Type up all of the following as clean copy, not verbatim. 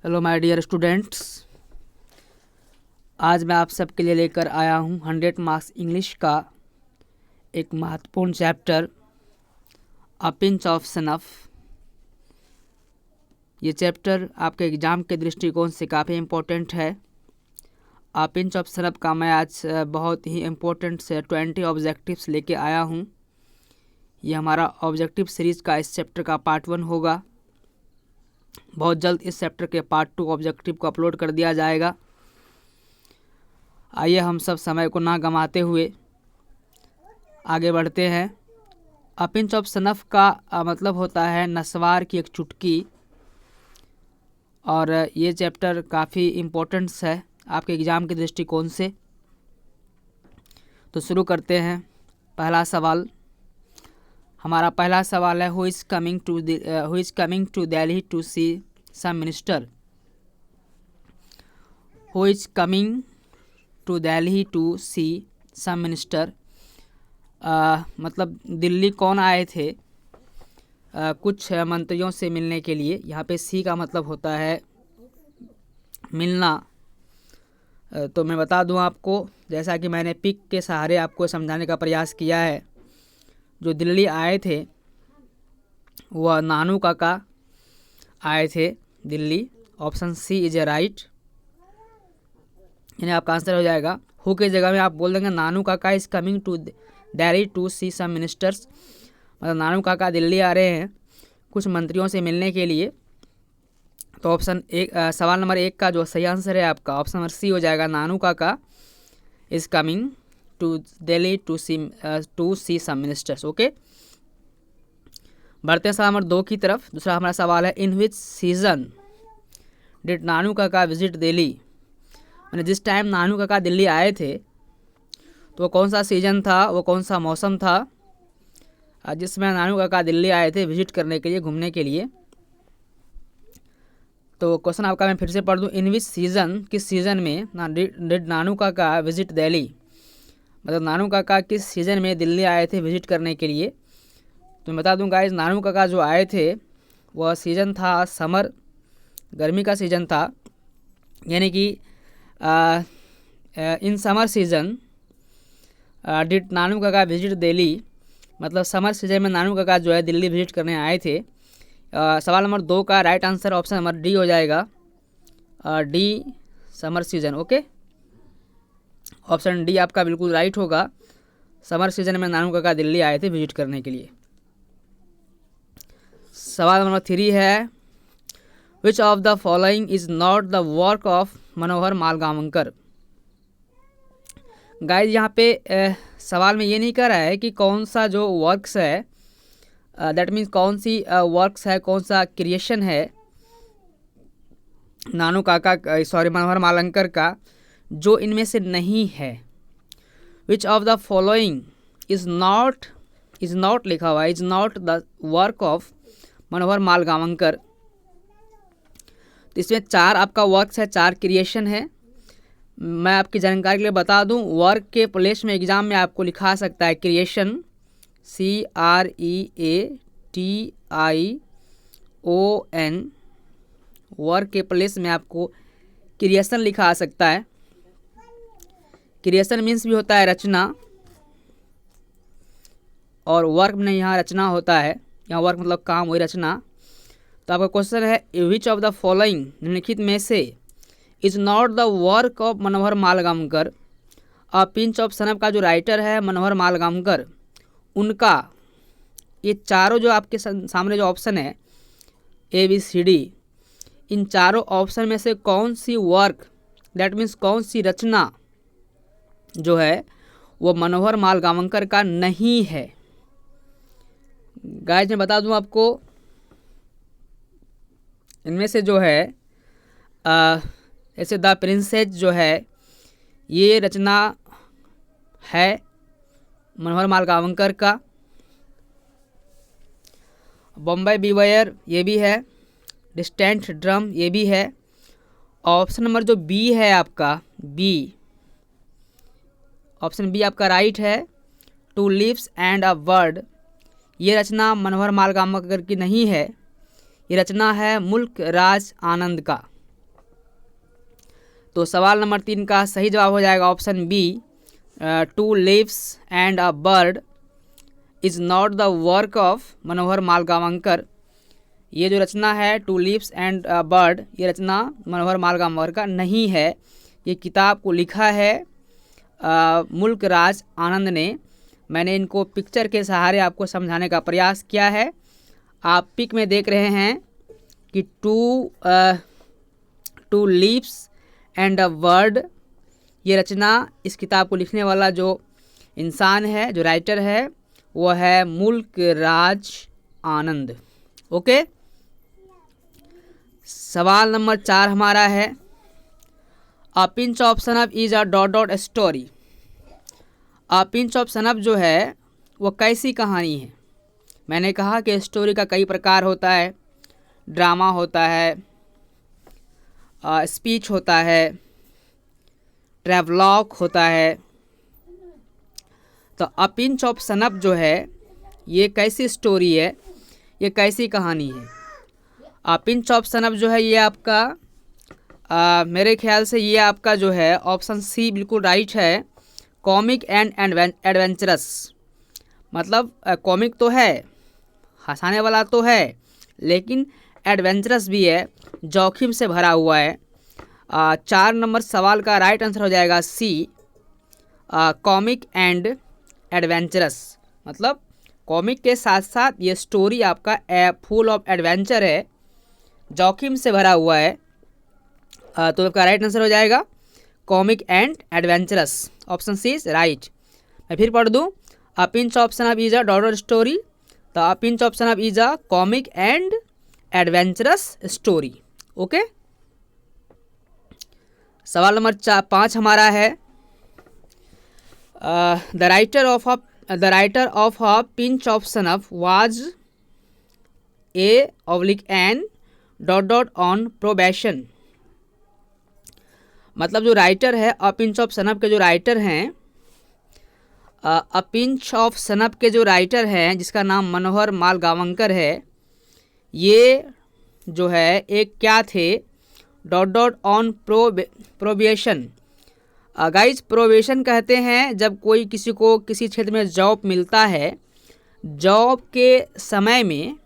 Hello my dear students, आज मैं आप सबके लिए लेकर आया हूँ 100 मार्क्स इंग्लिश का एक महत्वपूर्ण chapter a pinch of snuff. ये चैप्टर आपके एग्ज़ाम के दृष्टिकोण से काफ़ी इम्पोर्टेंट है। अ पिंच ऑफ सनफ का मैं आज बहुत ही इम्पोर्टेंट से 20 ऑब्जेक्टिव्स लेके आया हूँ। ये हमारा ऑब्जेक्टिव सीरीज़ का इस चैप्टर का पार्ट 1 होगा। बहुत जल्द इस चैप्टर के पार्ट 2 ऑब्जेक्टिव को अपलोड कर दिया जाएगा। आइए हम सब समय को ना गंवाते हुए आगे बढ़ते हैं। अ पिंच ऑफ सनफ का मतलब होता है नस्वार की एक चुटकी, और ये चैप्टर काफ़ी इम्पोर्टेंट्स है आपके एग्ज़ाम के दृष्टिकोण से। तो शुरू करते हैं। पहला सवाल, हमारा पहला सवाल है who is coming to Delhi to see some minister. Who is coming to Delhi to see some minister, मतलब दिल्ली कौन आए थे कुछ मंत्रियों से मिलने के लिए। यहाँ पे सी का मतलब होता है मिलना। तो मैं बता दूं आपको, जैसा कि मैंने पिक के सहारे आपको समझाने का प्रयास किया है, जो दिल्ली आए थे वह नानू काका आए थे Delhi. Option C is a right, यानी आपका आंसर हो जाएगा। हु की जगह में आप बोल देंगे Nanu Kaka is coming to Delhi to see some ministers, मतलब नानू काका दिल्ली आ रहे हैं कुछ मंत्रियों से मिलने के लिए। तो ऑप्शन एक, सवाल नंबर 1 का जो सही आंसर है आपका ऑप्शन नंबर सी हो जाएगा। Nanu Kaka is coming to Delhi to see some ministers. Okay, बढ़ते हैं सवाल नंबर 2 की तरफ। दूसरा हमारा सवाल है इन विच सीजन डिड नानू काका विजिट दिल्ली, मैंने जिस टाइम नानू काका दिल्ली आए थे तो वो कौन सा सीजन था, वो कौन सा मौसम था जिसमें नानू काका दिल्ली आए थे विजिट करने के लिए, घूमने के लिए। तो क्वेश्चन आपका मैं फिर से पढ़ दूँ, इन विच सीज़न, किस सीज़न में डिड नानू काका विजिट दिल्ली, मतलब नानू काका किस सीज़न में दिल्ली आए थे विजिट करने के लिए। तो मैं बता दूँ गाइस, नानू काका जो आए थे वह सीज़न था समर, गर्मी का सीज़न था। यानी कि इन समर सीज़न डिड नानू काका विजिट दिल्ली, मतलब समर सीजन में नानू काका जो है दिल्ली विजिट करने आए थे। सवाल नंबर 2 का right answer option number D हो जाएगा, D summer season. Okay, option D आपका बिल्कुल राइट होगा। समर सीजन में नानू काका दिल्ली आए थे विजिट करने के लिए। सवाल नंबर 3 है which of the following is not the work of Manohar Malgaonkar. Guys यहाँ पे सवाल में ये नहीं कह रहा है कि कौन सा जो वर्क्स है, दैट मीन्स कौन सी वर्क्स है, कौन सा क्रिएशन है नानू काका मनोहर मालंकर का जो इनमें से नहीं है। Which of the following is not लिखा हुआ है, is not the work of Manohar Malgaonkar. तो इसमें 4 आपका वर्क्स है, 4 क्रिएशन है। मैं आपकी जानकारी के लिए बता दूं, वर्क के प्लेस में एग्जाम में आपको लिखा सकता है क्रिएशन, CREATION, वर्क के प्लेस में आपको क्रिएशन लिखा आ सकता है। क्रिएशन मीन्स भी होता है रचना, और वर्क में यहाँ रचना होता है, यहाँ वर्क मतलब काम, वही रचना। तो आपका क्वेश्चन है विच ऑफ द फॉलोइंग, निम्नलिखित में से is not the work of Manohar Malgaonkar. A pinch of snuff का जो राइटर है मनोहर मालगांवकर, उनका ये चारों जो आपके सामने जो ऑप्शन है ABCD, इन चारों ऑप्शन में से कौन सी वर्क, दैट मीन्स कौन सी रचना जो है वो मनोहर मालगांवकर का नहीं है। गाइस मैं बता दूं आपको, इनमें से जो है ऐसे द प्रिंसेस जो है ये रचना है मनोहर मालगांवकर का। बॉम्बे बीवायर ये भी है, डिस्टेंट ड्रम ये भी है। ऑप्शन नंबर जो बी है आपका, बी, ऑप्शन बी आपका राइट है, two lives and a word, ये रचना मनोहर मालगांवकर की नहीं है। ये रचना है मुल्क राज आनंद का। तो सवाल नंबर 3 का सही जवाब हो जाएगा option B, two leaves and a bird is not the work of Manohar Malgaonkar. ये जो रचना है two leaves and a bird, ये रचना मनोहर मालगांवकर का नहीं है। ये किताब को लिखा है मुल्क राज आनंद ने। मैंने इनको पिक्चर के सहारे आपको समझाने का प्रयास किया है। आप पिक में देख रहे हैं कि two leaves and a bird, ये रचना, इस किताब को लिखने वाला जो इंसान है, जो राइटर है, वो है मुल्क राज आनंद। ओके, सवाल नंबर 4 हमारा है, a pinch of snuff is a dot dot story. A pinch of snuff जो है वो कैसी कहानी है? मैंने कहा कि स्टोरी का कई प्रकार होता है, ड्रामा होता है, स्पीच होता है, ट्रैवलॉग होता है। तो अ पिंच ऑफ सनफ जो है ये कैसी स्टोरी है, ये कैसी कहानी है? अ पिंच ऑफ सनफ जो है ये आपका मेरे ख्याल से ये आपका जो है ऑप्शन सी बिल्कुल राइट है, कॉमिक एंड एडवेंचरस। मतलब कॉमिक तो है, हंसाने वाला तो है, लेकिन एडवेंचरस भी है, जोखिम से भरा हुआ है। 4 नंबर सवाल का राइट आंसर हो जाएगा सी, कॉमिक एंड एडवेंचरस। मतलब कॉमिक के साथ साथ ये स्टोरी आपका फुल ऑफ एडवेंचर है, जोखिम से भरा हुआ है। तो आपका राइट आंसर हो जाएगा comic and adventurous, option C is right. मैं फिर पढ़ दूँ, a pinch of snuff is a dot story. तो a pinch of snuff is a comic and adventurous story. Okay, सवाल नंबर 5 हमारा है, the writer of a pinch of snuff was an dot dot on probation. मतलब जो writer है a pinch of snuff के जो writer हैं, अ pinch of snuff के जो राइटर हैं जिसका नाम मनोहर मालगांवकर है, ये जो है एक क्या थे, dot dot on probation. Guys probation कहते हैं जब कोई किसी को किसी क्षेत्र में जॉब मिलता है, जॉब के समय में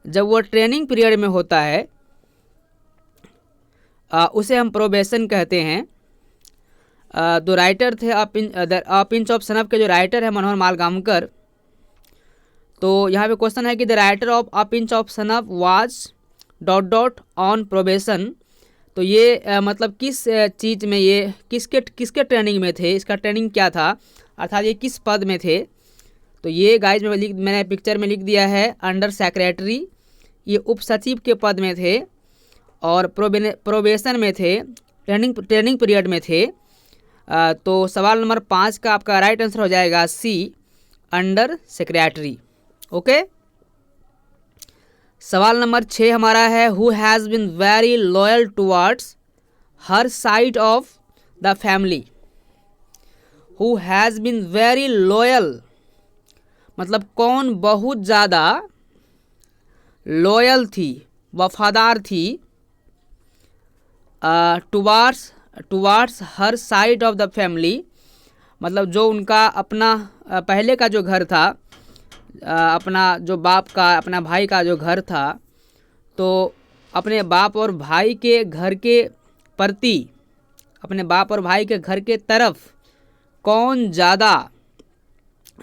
जब वो ट्रेनिंग पीरियड में होता है उसे हम प्रोबेशन कहते हैं। दो राइटर थे अ पिंच ऑफ सनफ के जो राइटर है मनोहर मालगांवकर। तो यहाँ पे क्वेश्चन है कि the writer of a pinch of snuff was dot dot on probation. तो ये मतलब किस चीज़ में, ये किसके ट्रेनिंग में थे, इसका ट्रेनिंग क्या था, अर्थात ये किस पद में थे? तो ये गाइज मैंने पिक्चर में लिख दिया है अंडर सेक्रेटरी, ये उप सचिव के पद में थे और प्रोबेशन में थे, ट्रेनिंग पीरियड में थे। तो सवाल नंबर 5 का आपका राइट आंसर हो जाएगा सी, अंडर सेक्रेटरी। ओके, सवाल नंबर 6 हमारा है, who has been very loyal towards her side of the family. Who has been very loyal मतलब कौन बहुत ज़्यादा लॉयल थी, वफादार थी, towards her side of the family. मतलब जो उनका अपना पहले का जो घर था, अपना जो बाप का, अपना भाई का जो घर था, तो अपने बाप और भाई के घर के प्रति, अपने बाप और भाई के घर के तरफ कौन ज़्यादा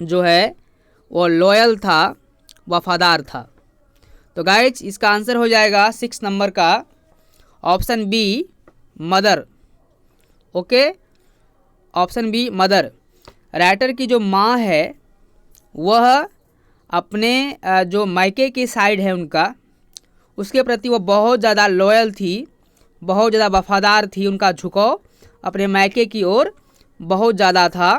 जो है वो लॉयल था, वफादार था? तो गाइज इसका आंसर हो जाएगा 6 नंबर का option B, mother. Okay, option B mother. Writer की जो माँ है वह अपने जो मायके की साइड है उनका, उसके प्रति वो बहुत ज़्यादा लॉयल थी, बहुत ज़्यादा वफादार थी, उनका झुकाव अपने मायके की ओर बहुत ज़्यादा था।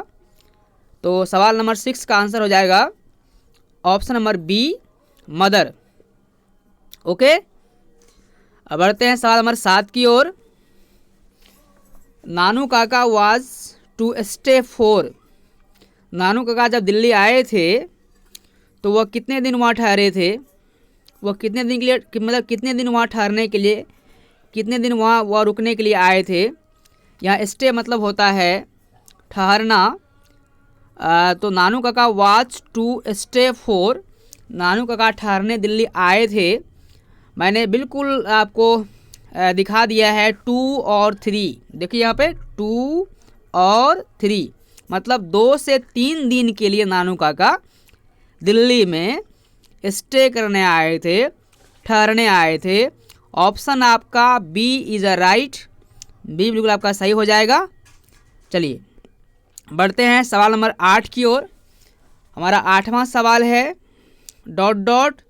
तो सवाल नंबर 6 का आंसर हो जाएगा option number B, mother. Okay, अब बढ़ते हैं सवाल नंबर 7 की ओर। नानू Kaka was to stay for. नानू काका जब दिल्ली आए थे तो वह कितने दिन वहाँ ठहरे थे? वो कितने दिन के लिए, मतलब कितने दिन वहाँ ठहरने के लिए कितने दिन वह रुकने के लिए आए थे। यहाँ स्टे मतलब होता है ठहरना। तो नानू Kaka was to stay for, नानू काका ठहरने दिल्ली आए थे। मैंने बिल्कुल आपको दिखा दिया है 2 और 3। देखिए यहाँ पे 2 और 3 मतलब 2 से 3 दिन के लिए नानू काका दिल्ली में स्टे करने आए थे, ठहरने आए थे। ऑप्शन आपका B is a right, B बिल्कुल आपका सही हो जाएगा। चलिए बढ़ते हैं सवाल नंबर 8 की ओर। हमारा 8वां सवाल है dot dot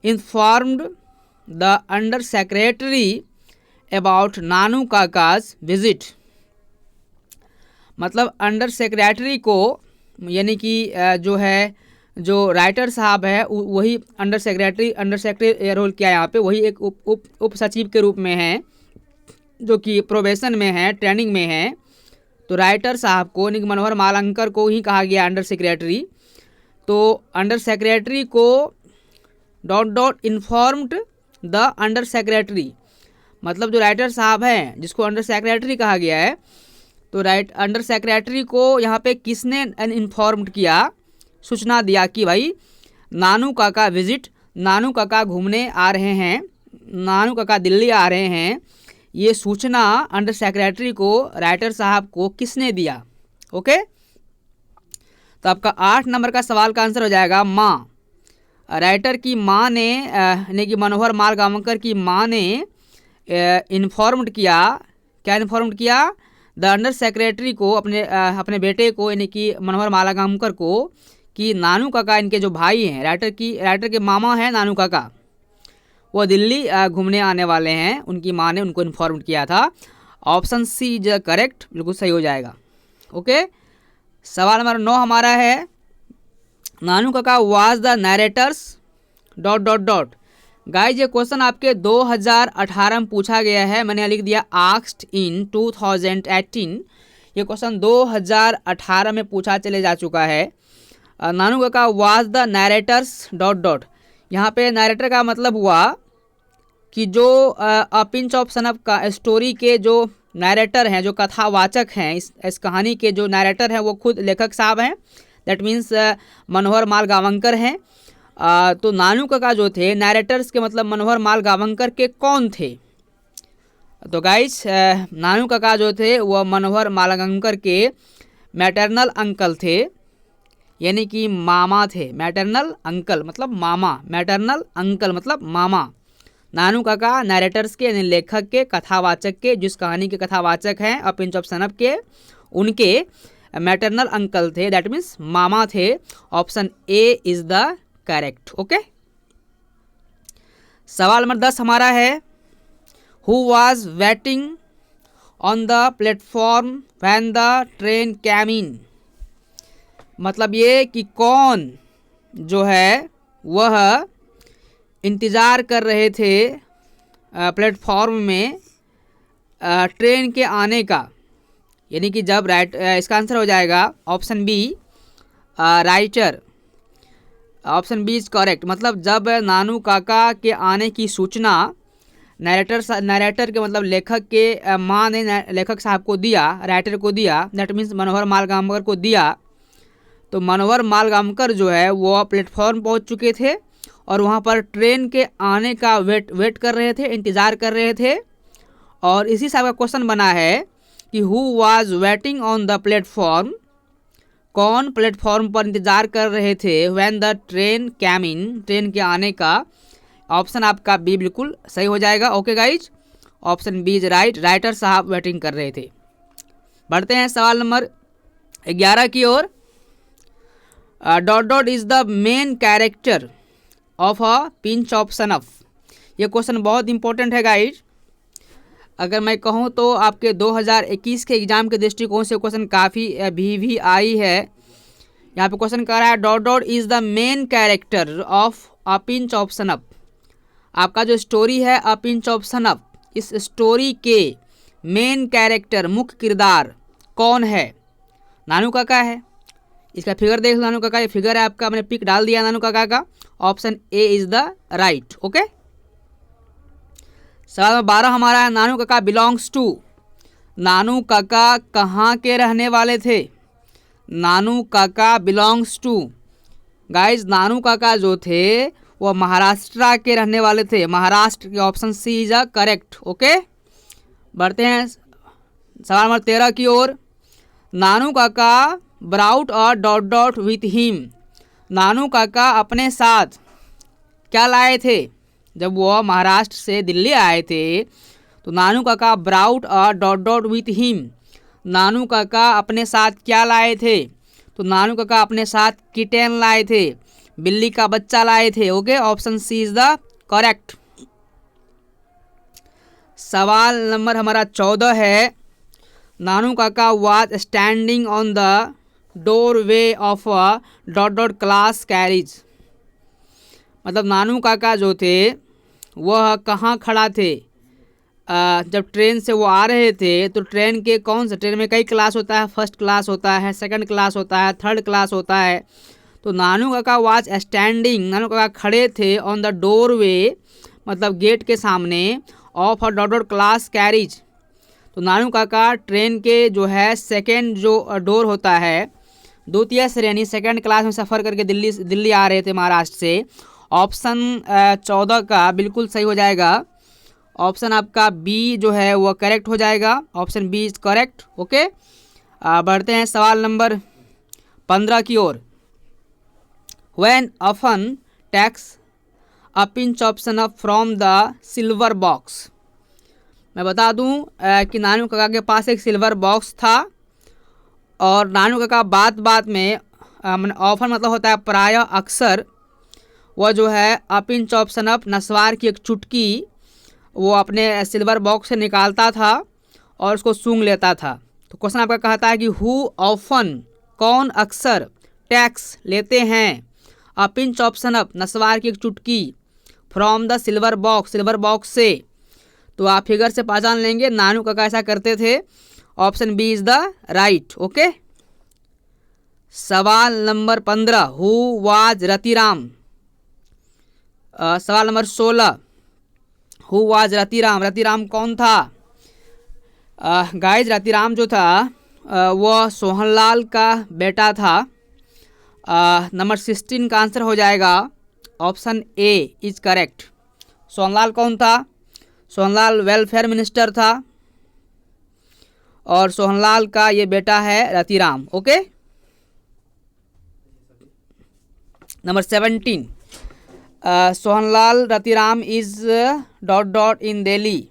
informed the under secretary about Nanu Kaka's visit. मतलब अंडर सेक्रेटरी को, यानी कि जो राइटर साहब है वही अंडर सेक्रेटरी रोल किया यहाँ पे, वही एक उप सचिव के रूप में है जो कि प्रोबेशन में है, ट्रेनिंग में है। तो राइटर साहब को यानी कि मनोहर मालंकर को ही कहा गया अंडर सेक्रेटरी। तो under secretary co dot dot informed the under secretary, मतलब जो राइटर साहब हैं जिसको अंडर सेक्रेटरी कहा गया है, तो अंडर सेक्रेटरी को यहाँ पे किसने इन्फॉर्म्ड किया, सूचना दिया कि भाई नानू काका विजिट, नानू काका घूमने आ रहे हैं, नानू काका दिल्ली आ रहे हैं। ये सूचना अंडर सेक्रेटरी को राइटर साहब को किसने दिया। ओके, तो आपका 8 नंबर का सवाल का आंसर हो जाएगा माँ। राइटर की माँ ने यानी कि मनोहर मालगांवकर की माँ ने इन्फॉर्म्ड किया, क्या इन्फॉर्म्ड किया, द अंडर सेक्रेटरी को, अपने बेटे को यानी कि मनोहर मालगांवकर को, कि नानू काका इनके जो भाई हैं, राइटर के मामा हैं नानू काका, वो दिल्ली घूमने आने वाले हैं। उनकी माँ ने उनको इन्फॉर्म किया था। ऑप्शन सी इज करेक्ट, बिल्कुल सही हो जाएगा। ओके, सवाल नंबर 9 हमारा है Nanu Kaka was the narrator's dot dot dot. Guys ये क्वेश्चन आपके 2018 में पूछा गया है, मैंने लिख दिया आस्क्ड इन 2018। ये क्वेश्चन 2018 में पूछा चले जा चुका है। Nanu Kaka was the narrator's dot dot. यहाँ पे नरेटर का मतलब हुआ कि जो अ पिंच ऑफ सनफ का स्टोरी के जो नरेटर हैं, जो कथावाचक हैं, इस कहानी के जो नरेटर हैं वो खुद लेखक साहब हैं, दैट मीन्स मनोहर मालगांवकर हैं। तो नानू काका जो थे नरेटर्स के मतलब मनोहर मालगांवकर के कौन थे। तो गाइस नानू काका जो थे वह मनोहर मालगांवकर के मैटरनल अंकल थे, यानी कि मामा थे। मैटरनल अंकल मतलब मामा, मैटरनल अंकल मतलब मामा। नानू काका नरेटर्स के यानी लेखक के, कथावाचक के, जिस कहानी के कथावाचक हैं अ पिंच ऑफ सनफ के, उनके मैटरनल अंकल थे, दैट मीन्स मामा थे। Option A is the correct. Okay, सवाल नंबर 10 हमारा है who was waiting on the platform when the train came in. मतलब ये कि कौन जो है वह इंतज़ार कर रहे थे प्लेटफॉर्म में ट्रेन के आने का, यानी कि जब इसका आंसर हो जाएगा option B writer. Option B is correct, मतलब जब नानू काका के आने की सूचना नरेटर के मतलब लेखक के माँ ने लेखक साहब को दिया, राइटर को दिया, दैट मीन्स मनोहर मालगांवकर को दिया। तो मनोहर मालगांवकर जो है वो प्लेटफॉर्म पहुंच चुके थे और वहां पर ट्रेन के आने का वेट कर रहे थे, इंतज़ार कर रहे थे। और इसी साहब का क्वेश्चन बना है कि who was waiting on the platform, कौन प्लेटफॉर्म पर इंतज़ार कर रहे थे when the train came in, train के आने का। ऑप्शन आपका बी बिल्कुल सही हो जाएगा। Okay guys, option B is right, writer साहब वेटिंग कर रहे थे। बढ़ते हैं सवाल नंबर 11 की ओर। Dot dot is the main character of a pinch of snuff. ये क्वेश्चन बहुत इंपॉर्टेंट है गाइज। अगर मैं कहूँ तो आपके 2021 के एग्जाम के दृष्टिकोण से क्वेश्चन काफ़ी भी आई है। यहाँ पे क्वेश्चन कह रहा है dot dot is the main character of a pinch of snuff. आपका जो स्टोरी है अ पिंच ऑफ सनफ, इस स्टोरी के मेन कैरेक्टर, मुख्य किरदार कौन है। नानू काका है। इसका फिगर देख लो, नानू काका ये फिगर है आपका, मैंने पिक डाल दिया नानू काका का। Option A is the right. Okay, सवाल नंबर 12 हमारा है, नानू काका बिलोंग्स टू। नानू काका कहाँ के रहने वाले थे? नानू काका बिलोंग्स टू, गाइज नानू काका जो थे वो महाराष्ट्र के रहने वाले थे। महाराष्ट्र के, option C is a correct. Okay, बढ़ते हैं सवाल नंबर 13 की ओर। नानू काका ब्राउट और डॉट डॉट विथ हिम। नानू काका अपने साथ क्या लाए थे? जब वो महाराष्ट्र से दिल्ली आए थे तो नानू काका ब्राउट और डॉट डॉट विथ हिम, नानू काका अपने साथ क्या लाए थे? तो नानू काका अपने साथ किटेन लाए थे, बिल्ली का बच्चा लाए थे। Okay, option C is the correct. सवाल नंबर हमारा 14 है, Nanu Kaka was standing on the door way of a dot dot class carriage. मतलब नानू काका जो थे वह कहाँ खड़ा थे? जब ट्रेन से वो आ रहे थे तो ट्रेन के कौन से, ट्रेन में कई क्लास होता है, फर्स्ट क्लास होता है, सेकंड क्लास होता है, थर्ड क्लास होता है। तो नानू काका वाज स्टैंडिंग, नानू काका खड़े थे ऑन द डोर वे, मतलब गेट के सामने, of a dot dot class carriage. तो नानू काका ट्रेन के जो है सेकेंड जो डोर होता है, द्वितीय श्रेणी सेकंड क्लास में सफ़र करके दिल्ली आ रहे थे महाराष्ट्र से। ऑप्शन 14 का बिल्कुल सही हो जाएगा। ऑप्शन आपका बी जो है वो करेक्ट हो जाएगा। Option B is correct. Okay, बढ़ते हैं सवाल नंबर 15 की ओर। When often takes a pinch option up from the silver box. मैं बता दूं कि नानू काका के पास एक सिल्वर बॉक्स था और नानू काका बात बात में ऑफन मतलब होता है प्राय, अक्सर, वह जो है अ पिंच ऑप्शन अप, नस्वार की एक चुटकी वो अपने सिल्वर बॉक्स से निकालता था और उसको सूंघ लेता था। तो क्वेश्चन आपका कहता है कि हु ऑफन, कौन अक्सर, टैक्स लेते हैं, अ पिंच ऑप्शन अप, नस्वार की एक चुटकी, from the silver box, silver box से। तो आप फिगर से पहचान लेंगे नानू काका ऐसा करते थे। Option B is the right. Okay, सवाल नंबर 15, हु वाज रतिराम। सवाल नंबर 16, हु वाज रतिराम, रतिराम कौन था? गाइज रतिराम जो था वह सोहनलाल का बेटा था। नंबर 16 का आंसर हो जाएगा option A is correct. Sohanlal कौन था? सोहनलाल वेलफेयर मिनिस्टर था और सोहनलाल का ये बेटा है Ratiram. Okay, number 17, Sohanlal Ratiram is dot dot in Delhi.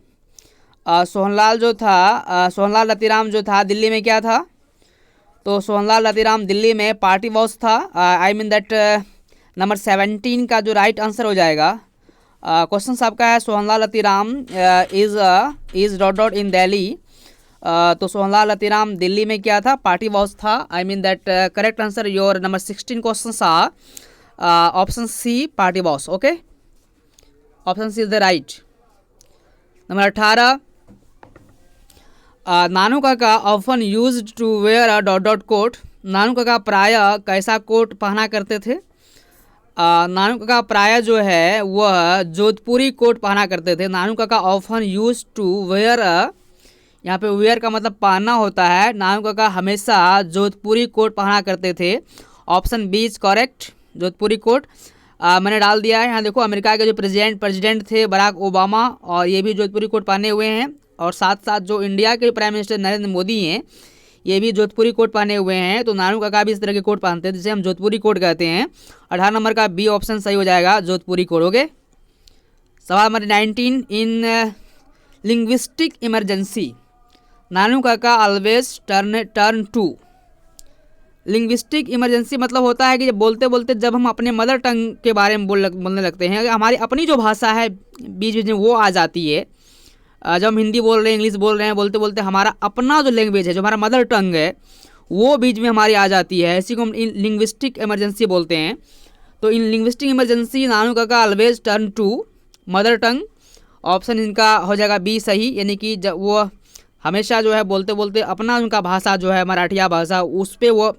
Sohanlal जो था, सोहनलाल रतिराम जो था दिल्ली में क्या था? तो सोहनलाल रतिराम दिल्ली में पार्टी बॉस था। आई मीन दैट नंबर 17 का जो राइट आंसर हो जाएगा। क्वेश्चन आपका है Sohanlal Ratiram is dot dot in Delhi. तो सोहनलाल रतिराम दिल्ली में क्या था? पार्टी बॉस था। I mean that correct answer your number 16 question are option C party boss. Okay, option C is the right. Number 18, Nanu Kaka often used to wear a dot dot coat. Nanu Kaka प्रायः कैसा coat पहना करते थे? नानू काका प्रायः जो है वह जोधपुरी कोट पहना करते थे। नानू Kaka often used to wear अ, यहाँ पे वेयर का मतलब पहनना होता है। नानू काका हमेशा जोधपुरी कोट पहना करते थे। Option B is correct, Jodhpuri coat. मैंने डाल दिया है। यहाँ देखो, अमेरिका के जो प्रेसिडेंट थे बराक ओबामा, और ये भी जोधपुरी कोट पहने हुए हैं। और साथ साथ जो इंडिया के प्राइम मिनिस्टर नरेंद्र मोदी हैं, ये भी जोधपुरी कोट पहने हुए हैं। तो नानू काका भी इस तरह के कोट पहनते हैं जिसे हम जोधपुरी कोट कहते हैं। 18 नंबर का बी ऑप्शन सही हो जाएगा, जोधपुरी कोट। ओके, सवाल नंबर 19, in linguistic emergency Nanu Kaka always turn to. Linguistic emergency मतलब होता है कि जब बोलते बोलते जब हम अपने मदर टंग के बारे में बोलने लगते हैं, हमारी अपनी जो भाषा है बीच बीच में वो आ जाती है। जब हम हिंदी बोल रहे हैं, इंग्लिश बोल रहे हैं, बोलते बोलते हमारा अपना जो लैंग्वेज है, जो हमारा मदर टंग है, वो बीच में हमारी आ जाती है। इसी को हम लिंग्विस्टिक इमरजेंसी बोलते हैं। तो इन linguistic emergency Nanu Kaka always turn to mother tongue. Option इनका हो जाएगा बी सही, यानी कि जब वो हमेशा जो है बोलते बोलते अपना उनका भाषा जो है मराठिया भाषा, उस पर वो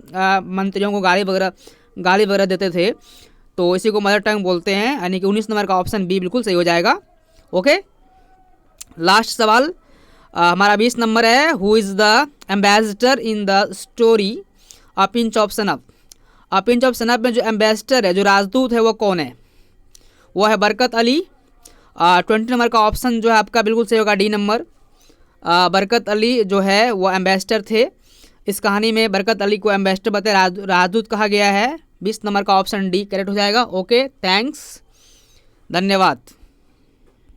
मंत्रियों को गाली वगैरह देते थे। तो इसी को मदर टंग बोलते हैं, यानी कि 19 नंबर का ऑप्शन बी बिल्कुल सही हो जाएगा। ओके, लास्ट सवाल हमारा 20 नंबर है, who is the ambassador in the story a pinch of snuff. A pinch of snuff में जो एम्बेसडर है, जो राजदूत है, वो कौन है? वो है बरकत अली। 20 नंबर का ऑप्शन जो है आपका बिल्कुल सही होगा, डी नंबर। बरकत अली जो है वो एम्बेसडर थे। इस कहानी में बरकत अली को एम्बेसडर बताए राजदूत कहा गया है। 20 नंबर का ऑप्शन डी करेक्ट हो जाएगा। ओके, थैंक्स, धन्यवाद।